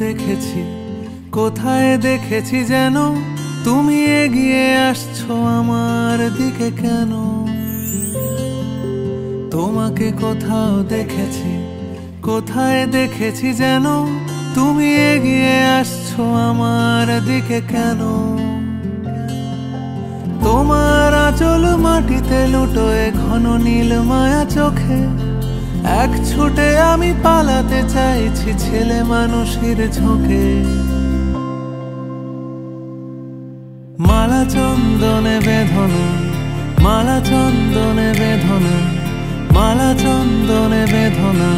দেখেছি, কোথায় দেখেছি যেন তুমি এগিয়ে আসছো আমার দিকে কেন। তোমাকে কোথাও দেখেছি, কোথায় দেখেছি যেন তুমি এগিয়ে আসছো আমার দিকে কেন। তোমার আঁচল মাটিতে লুটোয় ঘন নীল মায়া চোখে, এক ছুটে আমি পালাতে চাইছি ছেলে মানুষের ঝোঁকে। মালা চন্দনে বেঁধনা, মালা চন্দনে বেঁধনা, মালা চন্দনে বেঁধনা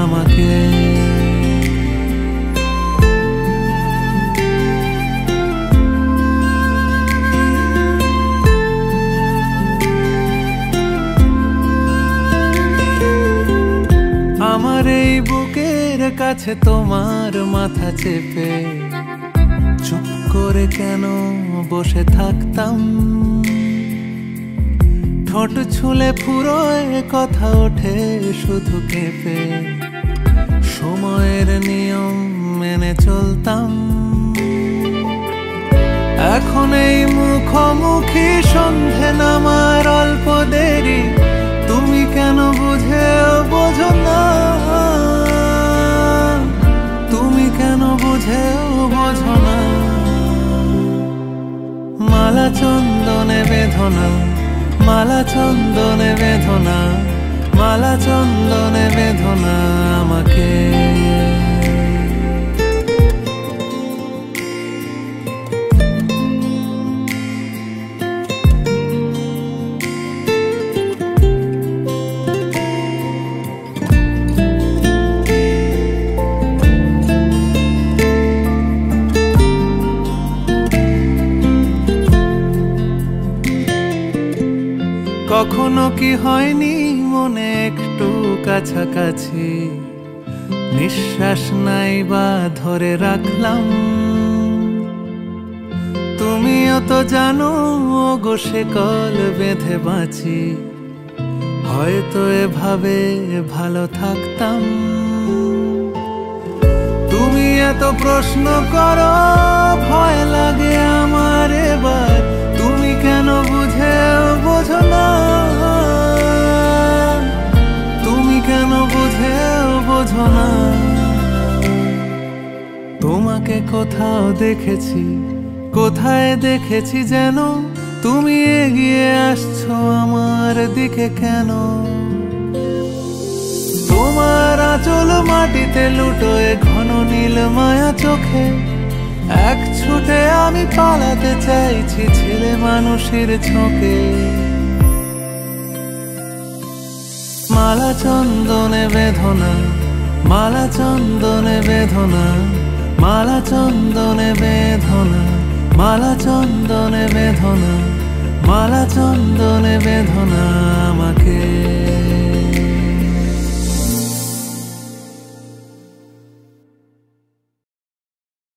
আমাকে। আমার এই বুকের কাছে তোমার মাথা চেপে চুপ করে কেন বসে থাকতাম। ঠোঁট ছুলে ফুরোয় কথা ওঠে শুধু কেঁপে, সময়ের নিয়ম মেনে চলতাম। এখন এই মুখোমুখি সন্ধে নামার অল্প দেরি, তুমি কেন বুঝেও বোঝো না, তুমি কেন বুঝেও বোঝো না। মালা চন্দনে বেঁধনা, মালা চন্দনে বেঁধনা, মালা চন্দনে বেঁধনা আমাকে। কখনো কি হয়নি মনে একটু কাছাকাছি, নিঃশ্বাস নাই বা ধরে রাখলাম। তুমিও তো জানো গো সে কল বেঁধে বাঁচি, হয়তো এভাবে ভালো থাকতাম। তুমি এত প্রশ্ন করো ভয় লাগে আমার এবার, তুমি কেন বুঝেও বোঝো না, তুমি কেন বুঝেও বোঝো না। তোমাকে কোথাও দেখেছি, কোথায় দেখেছি যেন তুমি এগিয়ে আসছো আমার দিকে কেন। তোমার আঁচল মাটিতে লুটোয় ঘন নীল মায়া চোখে, এক ছুটে আমি পালাতে চাইছি ছেলে মানুষের ঝোঁকে। মালা চন্দনে বেঁধনা, মালা চন্দনে বেঁধনা, মালা চন্দনে বেঁধনা, মালা চন্দনে বেঁধনা, মালা চন্দনে বেঁধনা আমাকে।